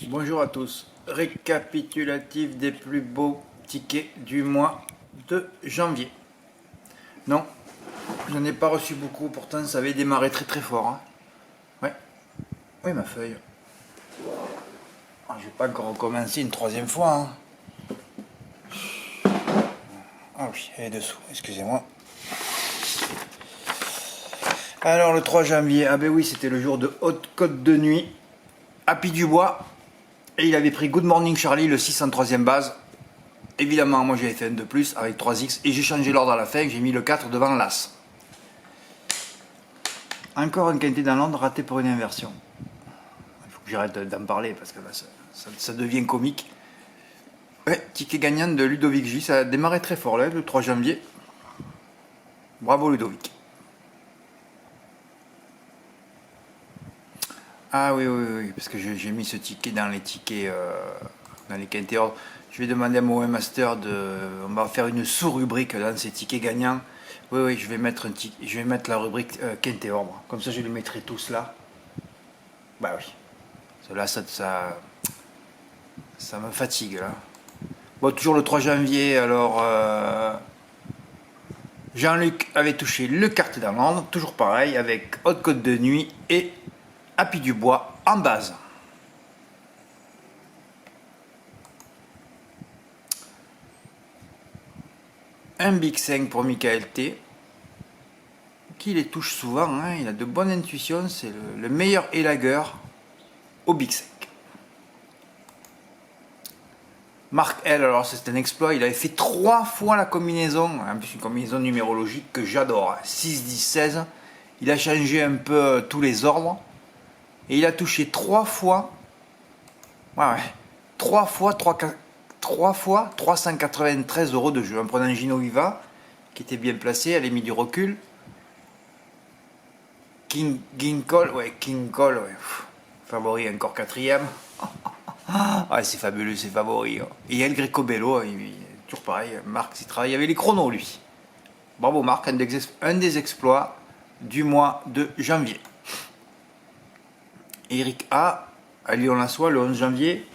Bonjour à tous. Récapitulatif des plus beaux tickets du mois de janvier. Non, je n'en ai pas reçu beaucoup, pourtant ça avait démarré très très fort. Hein. Ouais, oui ma feuille. Je vais pas encore recommencer une troisième fois. Hein. Ah oui, elle est dessous, excusez-moi. Alors le 3 janvier, ah ben oui, c'était le jour de Haute Côte de Nuit, Happy Dubois, et il avait pris Good Morning Charlie, le 6 en troisième base. Évidemment, moi j'avais fait un de plus avec 3x et j'ai changé l'ordre à la fin, j'ai mis le 4 devant l'As. Encore un quintet dans l'ordre raté pour une inversion. Il faut que j'arrête d'en parler parce que là, ça devient comique. Ouais, ticket gagnant de Ludovic J, ça a démarré très fort là, le 3 janvier. Bravo Ludovic. Ah oui, oui, oui, parce que j'ai mis ce ticket dans les tickets, dans les quintés ordres. Je vais demander à mon master on va faire une sous-rubrique dans ces tickets gagnants. Oui, oui, je vais mettre la rubrique quinté ordre. Comme ça, je les mettrai tous là. Bah oui. Là, ça me fatigue là. Bon, toujours le 3 janvier, alors Jean-Luc avait touché le carte dans l'ordre, toujours pareil, avec Haute Côte de Nuit et Happy Dubois en base. Un Big 5 pour Michael T. Qui les touche souvent, hein, il a de bonnes intuitions, c'est le meilleur élagueur au Big 5. Marc L, alors c'est un exploit, il avait fait 3 fois la combinaison, en plus une combinaison numérologique que j'adore, 6, 10, 16. Il a changé un peu tous les ordres, et il a touché 3 fois, 3 fois 393 € de jeu, en prenant Gino Viva, qui était bien placé, elle a mis du recul. King Cole, ouais. Favori encore 4ème. Ouais, c'est fabuleux, c'est favori. Et El Greco Bello, toujours pareil, Marc s'y travaille avec les chronos, lui. Bravo Marc, un des exploits du mois de janvier. Eric A, à Lyon-la-Soie, le 11 janvier,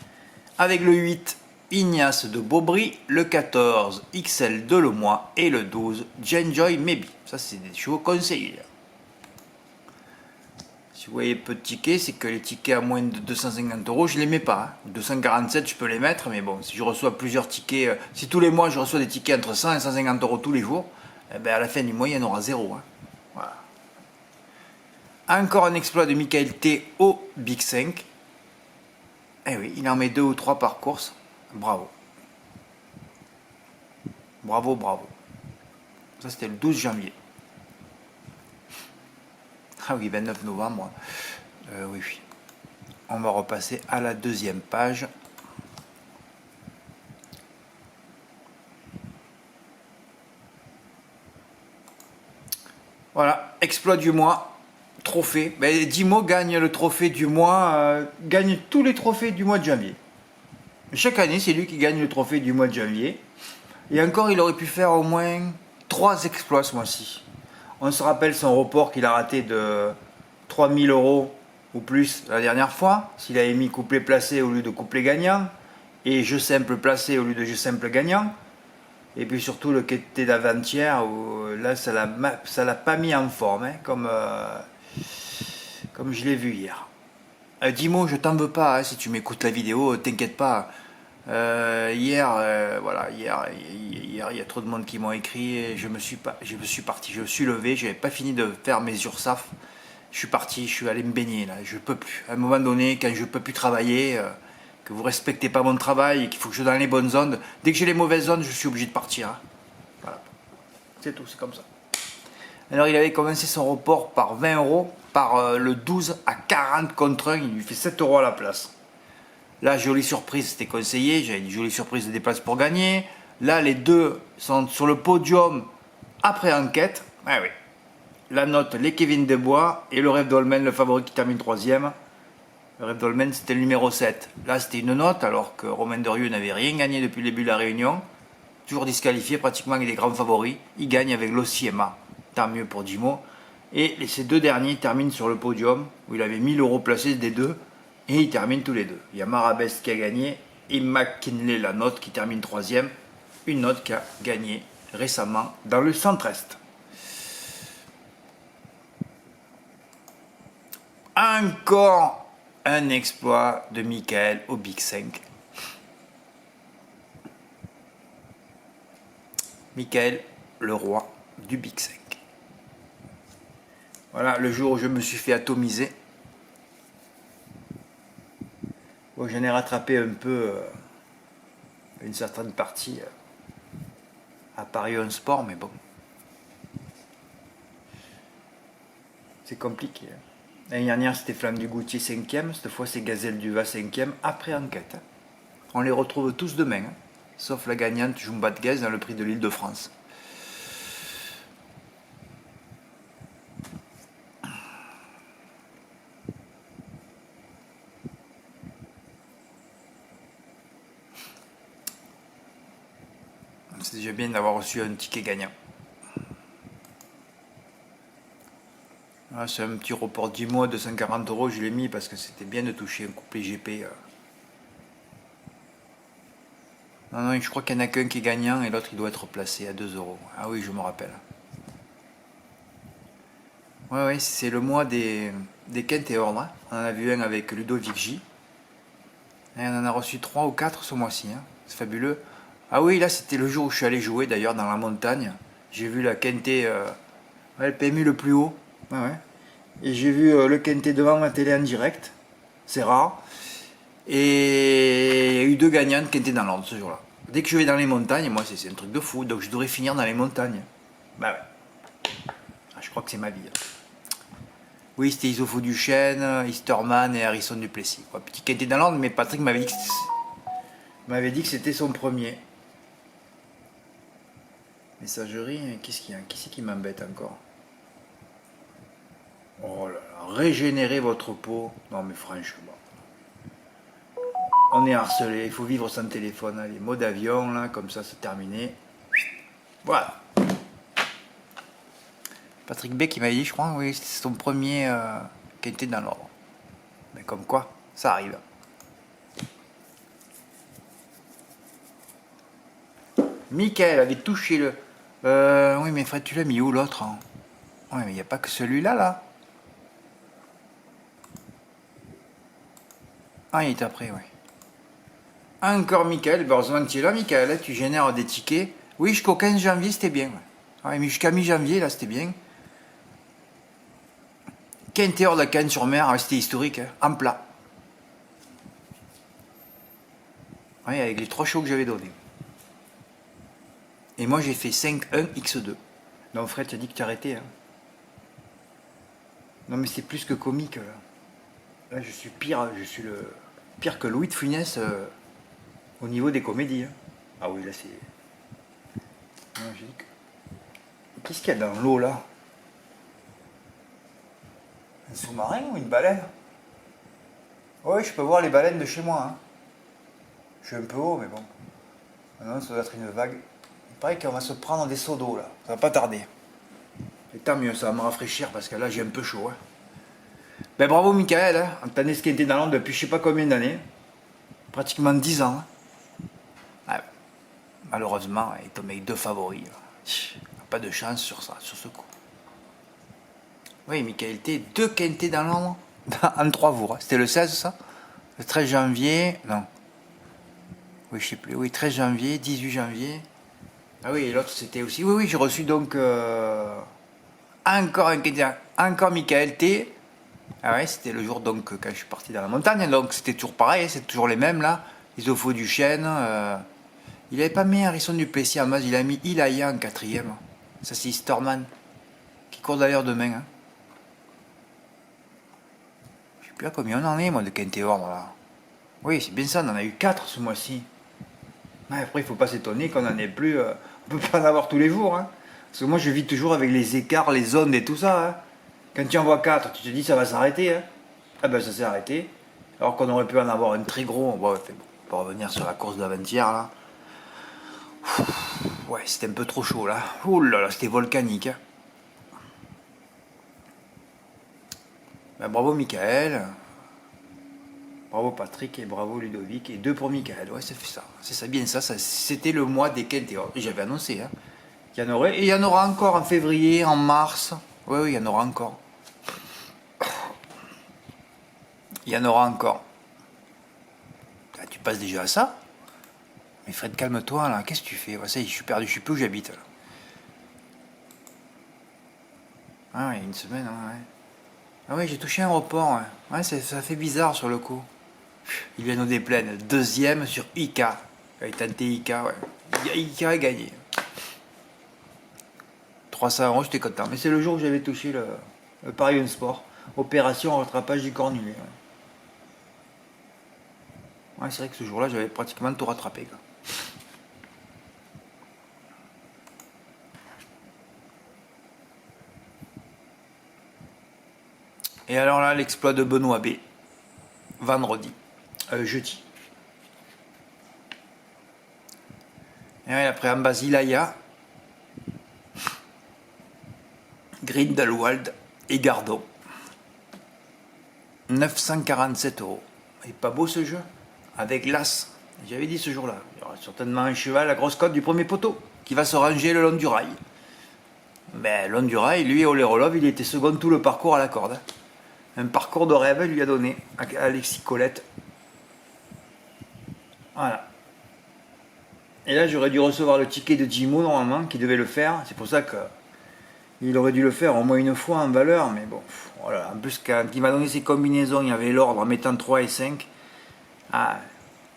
avec le 8, Ignace de Beaubry, le 14, XL de Lemois et le 12, Genjoy Maybe. Ça, c'est des chevaux conseillés. Si vous voyez peu de tickets, c'est que les tickets à moins de 250 €, je les mets pas. Hein. 247, je peux les mettre, mais bon, si je reçois plusieurs tickets, si tous les mois je reçois des tickets entre 100 et 150 € tous les jours, eh ben à la fin du mois, il y en aura 0. Hein. Voilà. Encore un exploit de Michael T au Big 5. Eh oui, il en met 2 ou 3 par course. Bravo. Bravo, bravo. Ça, c'était le 12 janvier. Ah oui, 29 novembre. Oui, oui. On va repasser à la deuxième page. Voilà, exploit du mois, trophée. Ben, Dimo gagne le trophée du mois, gagne tous les trophées du mois de janvier. Chaque année, c'est lui qui gagne le trophée du mois de janvier. Et encore, il aurait pu faire au moins 3 exploits ce mois-ci. On se rappelle son report qu'il a raté de 3000 € ou plus la dernière fois, s'il avait mis couplet placé au lieu de couplet gagnant, et jeu simple placé au lieu de jeu simple gagnant, et puis surtout le quêté d'avant-hier, où là ça l'a pas mis en forme, hein, comme je l'ai vu hier. Dis-moi, je t'en veux pas, hein, si tu m'écoutes la vidéo, t'inquiète pas. Hier, il y a trop de monde qui m'ont écrit, et je me suis parti, je me suis levé, j'avais pas fini de faire mes URSAF. Je suis parti, je suis allé me baigner là, je peux plus. À un moment donné, quand je peux plus travailler, que vous respectez pas mon travail et qu'il faut que je sois dans les bonnes zones, dès que j'ai les mauvaises zones, je suis obligé de partir. Hein. Voilà. C'est tout, c'est comme ça. Alors il avait commencé son report par 20 €, par le 12 à 40 contre 1, il lui fait 7 € à la place. Là, jolie surprise, c'était conseillé, j'avais dit jolie surprise des places pour gagner. Là, les deux sont sur le podium après enquête. Ah oui. La note, les Kevin Desbois et le Rêve Dolmen, le favori qui termine 3ème. Le Rêve Dolmen, c'était le numéro 7. Là, c'était une note, alors que Romain Derieux n'avait rien gagné depuis le début de la réunion. Toujours disqualifié, pratiquement avec des grands favoris. Il gagne avec l'Ociema. Tant mieux pour Dimo. Et ces deux derniers terminent sur le podium, où il avait 1000 € placés des deux. Et ils terminent tous les deux. Il y a Marabest qui a gagné et McKinley, la note, qui termine troisième. Une note qui a gagné récemment dans le centre-est. Encore un exploit de Michael au Big 5. Michael, le roi du Big 5. Voilà, le jour où je me suis fait atomiser. Bon, j'en ai rattrapé un peu une certaine partie à Paris on Sport, mais bon. C'est compliqué. L'année dernière, c'était Flamme du Goutier 5e. Cette fois, c'est Gazelle du Va 5e après enquête. On les retrouve tous demain. Sauf la gagnante Jumba de Gaz dans le prix de l'Île-de-France. C'est déjà bien d'avoir reçu un ticket gagnant. C'est un petit report 10 mois de 140 €, je l'ai mis parce que c'était bien de toucher un couplet GP. Non, je crois qu'il n'y en a qu'un qui est gagnant et l'autre il doit être placé à 2 €. Ah oui, je me rappelle. Ouais, c'est le mois des quintes et ordres. On en a vu un avec Ludovic J. Et on en a reçu 3 ou 4 ce mois-ci. C'est fabuleux. Ah oui, là c'était le jour où je suis allé jouer d'ailleurs dans la montagne. J'ai vu la quintée, le PMU le plus haut. Ouais. Et j'ai vu le quintet devant ma télé en direct. C'est rare. Et il y a eu 2 gagnantes qui étaient dans l'ordre ce jour-là. Dès que je vais dans les montagnes, moi c'est un truc de fou. Donc je devrais finir dans les montagnes. Bah ouais. Je crois que c'est ma vie. Oui, c'était Isofo Duchesne, Easterman et Harrison Duplessis. Petit quintet dans l'ordre, mais Patrick m'avait dit que c'était son premier. Messagerie, qu'est-ce qu'il y a? Qui c'est qui m'embête encore? Oh là là, régénérez votre peau. Non mais franchement. On est harcelé, il faut vivre sans téléphone. Allez, mode avion, là, comme ça, c'est terminé. Voilà. Patrick B qui m'avait dit, je crois, oui, c'est son premier qui était dans l'ordre. Mais comme quoi, ça arrive. Michael avait touché le... oui, mais Fred, tu l'as mis où l'autre? Oui, mais il n'y a pas que celui-là, là. Ah, il est après, oui. Encore Michael, heureusement que tu es là, Michael, tu génères des tickets. Oui, jusqu'au 15 janvier, c'était bien. Ouais, mais jusqu'à mi-janvier, là, c'était bien. Quintéor de la Cannes-sur-Mer, c'était historique, en plat. Oui, avec les 3 shows que j'avais donnés. Et moi, j'ai fait 5-1-X2. Non, Fred, tu as dit que tu arrêtais. Non, mais c'est plus que comique. Là, je suis pire. Je suis le pire que Louis de Funès au niveau des comédies. Ah oui, là, c'est... Non, j'ai dit que... Qu'est-ce qu'il y a dans l'eau, là? Un sous-marin ou une baleine? Oui, je peux voir les baleines de chez moi. Je suis un peu haut, mais bon. Non, ça doit être une vague. Il paraît qu'on va se prendre des seaux d'eau, là. Ça va pas tarder. Et tant mieux, ça va me rafraîchir, parce que là, j'ai un peu chaud. Ben, bravo, Michael. On t'a esquinté dans l'ombre depuis je sais pas combien d'années. Pratiquement 10 ans. Ouais. Malheureusement, il tombe avec 2 favoris. Pas de chance sur ça, sur ce coup. Oui, Michael T, 2 quintés dans l'ombre en 3 jours. C'était le 16, ça? Le 13 janvier, non. Oui, je sais plus. Oui, 13 janvier, 18 janvier. Ah oui, et l'autre c'était aussi. Oui, j'ai reçu donc encore un quintet, encore Michael T. Ah ouais, c'était le jour donc quand je suis parti dans la montagne. Donc c'était toujours pareil, c'est toujours les mêmes là. Isofo Duchesne. Il avait pas mis Harrison Duplessis en base, il a mis Ilaya en 4e. Ça c'est Storman. Qui court d'ailleurs demain. Je sais plus à combien on en est moi de quintet ordre là. Oui, c'est bien ça, on en a eu 4 ce mois-ci. Ouais, après, il faut pas s'étonner qu'on en ait plus. On peut pas en avoir tous les jours. Parce que moi, je vis toujours avec les écarts, les zones et tout ça. Quand tu en vois 4, tu te dis ça va s'arrêter. Ah ben ça s'est arrêté. Alors qu'on aurait pu en avoir un très gros. Bon, pour revenir sur la course d'avant-hier là. Ouais, c'était un peu trop chaud là. Ouh là là, c'était volcanique. Ben, bravo Michael. Bravo Patrick et bravo Ludovic et 2 pour Michael. Ouais, ça fait ça. C'est ça, bien ça. C'était le mois des quintés. J'avais annoncé. Hein. Il y en aurait. Et il y en aura encore en février, en mars. Oui, oui, il y en aura encore. Il y en aura encore. Ah, tu passes déjà à ça? Mais Fred, calme-toi là. Qu'est-ce que tu fais? Ouais, ça y est, je suis perdu. Je sais plus où j'habite là. Ah, il y a une semaine, ouais. Ah oui, j'ai touché un report. Ouais, ça fait bizarre sur le coup. Il vient nous déplaindre. Deuxième sur Ika. Il a tenté Ika, ouais. Ika a gagné. 300 €, j'étais content. Mais c'est le jour où j'avais touché le Paris Un Sport. Opération rattrapage du cornulet. Ouais, c'est vrai que ce jour-là, j'avais pratiquement tout rattrapé. Quoi. Et alors là, l'exploit de Benoît B. Vendredi. Jeudi. Et après en Basilaya, Grindelwald et Gardot. 947 €. Il est pas beau ce jeu? Avec l'As. J'avais dit ce jour-là. Il y aura certainement un cheval à grosse cote du premier poteau qui va se ranger le long du rail. Mais le long du rail, lui, Olerolov, il était second tout le parcours à la corde. Un parcours de rêve lui a donné à Alexis Colette. Voilà. Et là, j'aurais dû recevoir le ticket de Jimo normalement, qui devait le faire. C'est pour ça que il aurait dû le faire au moins une fois en valeur. Mais bon, voilà. En plus, quand il m'a donné ses combinaisons, il y avait l'ordre en mettant 3 et 5. Ah,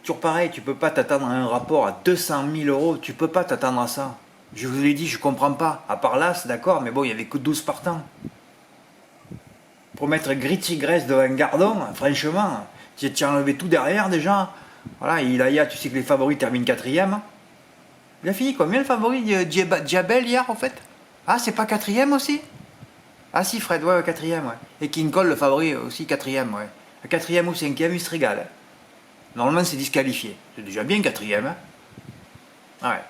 toujours pareil, tu peux pas t'attendre à un rapport à 200 000 €. Tu peux pas t'attendre à ça. Je vous l'ai dit, je comprends pas. À part là, c'est d'accord, mais bon, il y avait que 12 partants. Pour mettre Gritty-Grèce devant Gardon, franchement, tu as enlevé tout derrière déjà. Voilà, Ilaya, tu sais que les favoris terminent 4ème. Il a fini combien le favori Diabel hier en fait? Ah, c'est pas 4ème aussi? Ah si, Fred, ouais, 4ème, ouais. Et King Cole, le favori aussi 4ème, ouais. 4ème ou 5ème, il se régale. Normalement, c'est disqualifié. C'est déjà bien 4ème. Hein. Ouais.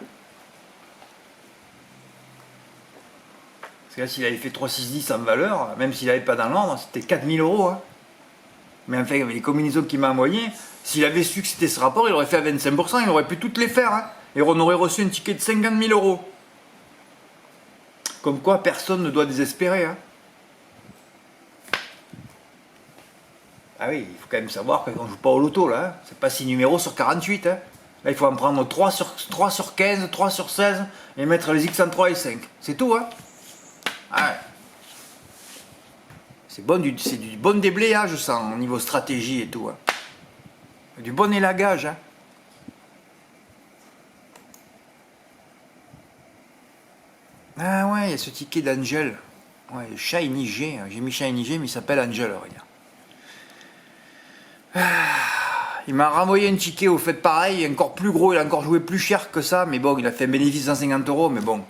Parce que là, s'il avait fait 3-6-10 en valeur, même s'il n'avait pas dans l'ordre, c'était 4000 €. Hein. Mais enfin, avec les combinaisons qu'il m'a envoyées, s'il avait su que c'était ce rapport, il aurait fait à 25%, il aurait pu toutes les faire. Hein. Et on aurait reçu un ticket de 50 000 €. Comme quoi, personne ne doit désespérer. Hein. Ah oui, il faut quand même savoir qu'on ne joue pas au loto, là. Hein. C'est pas 6 numéros sur 48. Hein. Là, il faut en prendre 3 sur 15, 3 sur 16, et mettre les X en 3 et 5. C'est tout, hein. Ah ouais. C'est du bon déblayage, ça, au niveau stratégie et tout. Hein. Du bon élagage. Hein. Ah ouais, il y a ce ticket d'Angel. Ouais, Shiny G. J'ai mis Shiny G, mais il s'appelle Angel, regarde. Il m'a renvoyé un ticket au fait pareil, encore plus gros, il a encore joué plus cher que ça, mais bon, il a fait un bénéfice de 150 €, mais bon.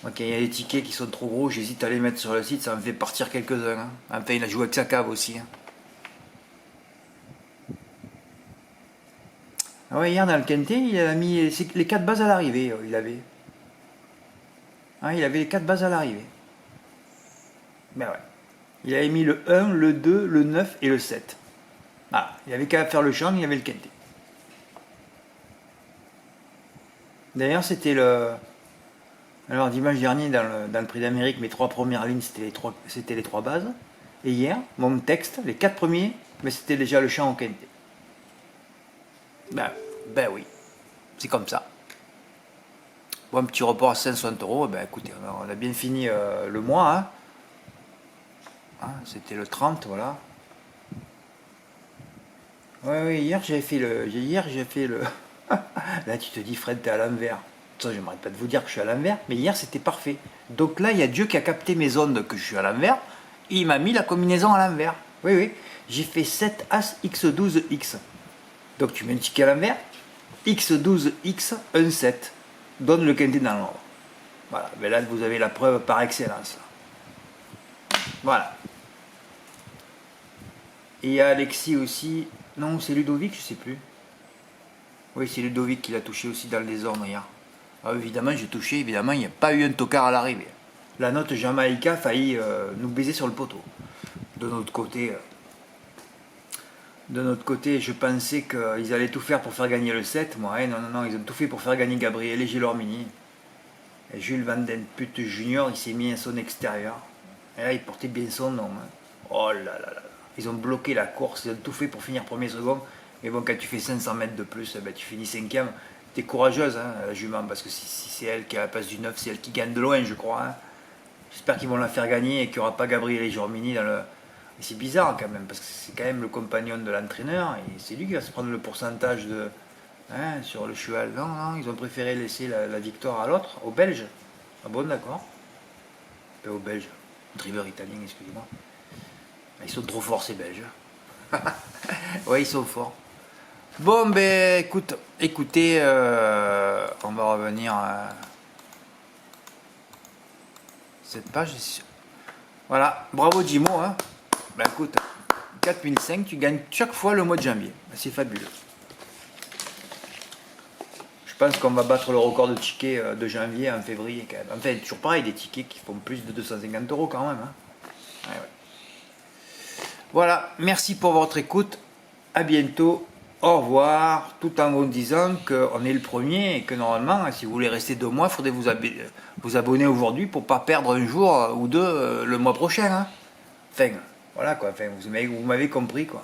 Ok, il y a des tickets qui sont trop gros, j'hésite à les mettre sur le site, ça me fait partir quelques-uns. Hein. Enfin, il a joué avec sa cave aussi. Hein. Ah ouais, hier dans le Quintet, il a mis les 4 bases à l'arrivée, il avait. Ah, il avait les 4 bases à l'arrivée. Ben ouais. Il avait mis le 1, le 2, le 9 et le 7. Ah, il avait qu'à faire le champ, il avait le Quintet. D'ailleurs, c'était le... Alors, dimanche dernier, dans le Prix d'Amérique, mes 3 premières lignes, c'était les 3 bases. Et hier, mon texte, les 4 premiers, mais c'était déjà le champ au Quintet. Ben oui, c'est comme ça. Bon, un petit report à 560 €, ben écoutez, on a bien fini le mois. Hein. Hein, c'était le 30, voilà. Ouais, hier j'ai fait le... Là, tu te dis, Fred, t'es à l'envers. Ça, j'aimerais pas de vous dire que je suis à l'envers, mais hier, c'était parfait. Donc là, il y a Dieu qui a capté mes ondes que je suis à l'envers, et il m'a mis la combinaison à l'envers. Oui, oui. J'ai fait 7 As X12 X. Donc tu mets le ticket à l'envers, X12 X, 1 7. Donne le quintet dans l'ordre. Voilà, mais là, vous avez la preuve par excellence. Voilà. Et il y a Alexis aussi. Non, c'est Ludovic, je sais plus. Oui, c'est Ludovic qui l'a touché aussi dans le désordre hier. Ah, évidemment, j'ai touché, évidemment, il n'y a pas eu un tocard à l'arrivée. La note Jamaïca a failli nous baiser sur le poteau. De notre côté, De notre côté, je pensais qu'ils allaient tout faire pour faire gagner le 7. Moi, hein, non, non, non, ils ont tout fait pour faire gagner Gabriel et Gilormini. Et Jules Van Den Put Junior, il s'est mis à son extérieur. Et là, il portait bien son nom. Hein. Oh là là là. Ils ont bloqué la course, ils ont tout fait pour finir premier second. Mais bon, quand tu fais 500 mètres de plus, ben, tu finis cinquième. T'es courageuse, hein, la jument, parce que si c'est elle qui a la place du 9, c'est elle qui gagne de loin, je crois. Hein. J'espère qu'ils vont la faire gagner et qu'il n'y aura pas Gabriel et Jormini dans le. Et c'est bizarre quand même, parce que c'est quand même le compagnon de l'entraîneur, et c'est lui qui va se prendre le pourcentage de. Hein, sur le cheval. Non, non, ils ont préféré laisser la victoire à l'autre, aux Belges. Ah bon, d'accord. Pas aux Belges, driver italien, excusez-moi. Ils sont trop forts ces Belges. Ouais, ils sont forts. Bon, ben écoutez, on va revenir à cette page. Voilà, bravo Jimo. Hein. Ben écoute, 4005, tu gagnes chaque fois le mois de janvier. C'est fabuleux. Je pense qu'on va battre le record de tickets de janvier en février quand même. Enfin, toujours pareil, des tickets qui font plus de 250 € quand même. Hein. Ouais, ouais. Voilà, merci pour votre écoute. À bientôt. Au revoir, tout en vous disant qu'on est le premier et que normalement, si vous voulez rester 2 mois, il faudrait vous abonner aujourd'hui pour ne pas perdre un jour ou deux le mois prochain. Hein. Enfin, voilà quoi, enfin, vous m'avez compris quoi.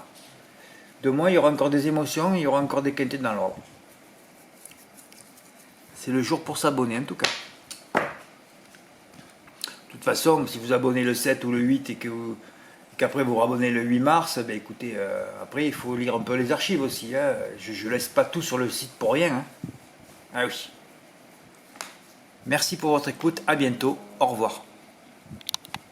2 mois, il y aura encore des émotions, il y aura encore des quintés dans l'ordre. C'est le jour pour s'abonner en tout cas. De toute façon, si vous abonnez le 7 ou le 8 et qu'après vous rabonnez le 8 mars, ben écoutez, après il faut lire un peu les archives aussi. Hein. Je laisse pas tout sur le site pour rien. Hein. Ah oui. Merci pour votre écoute, à bientôt, au revoir.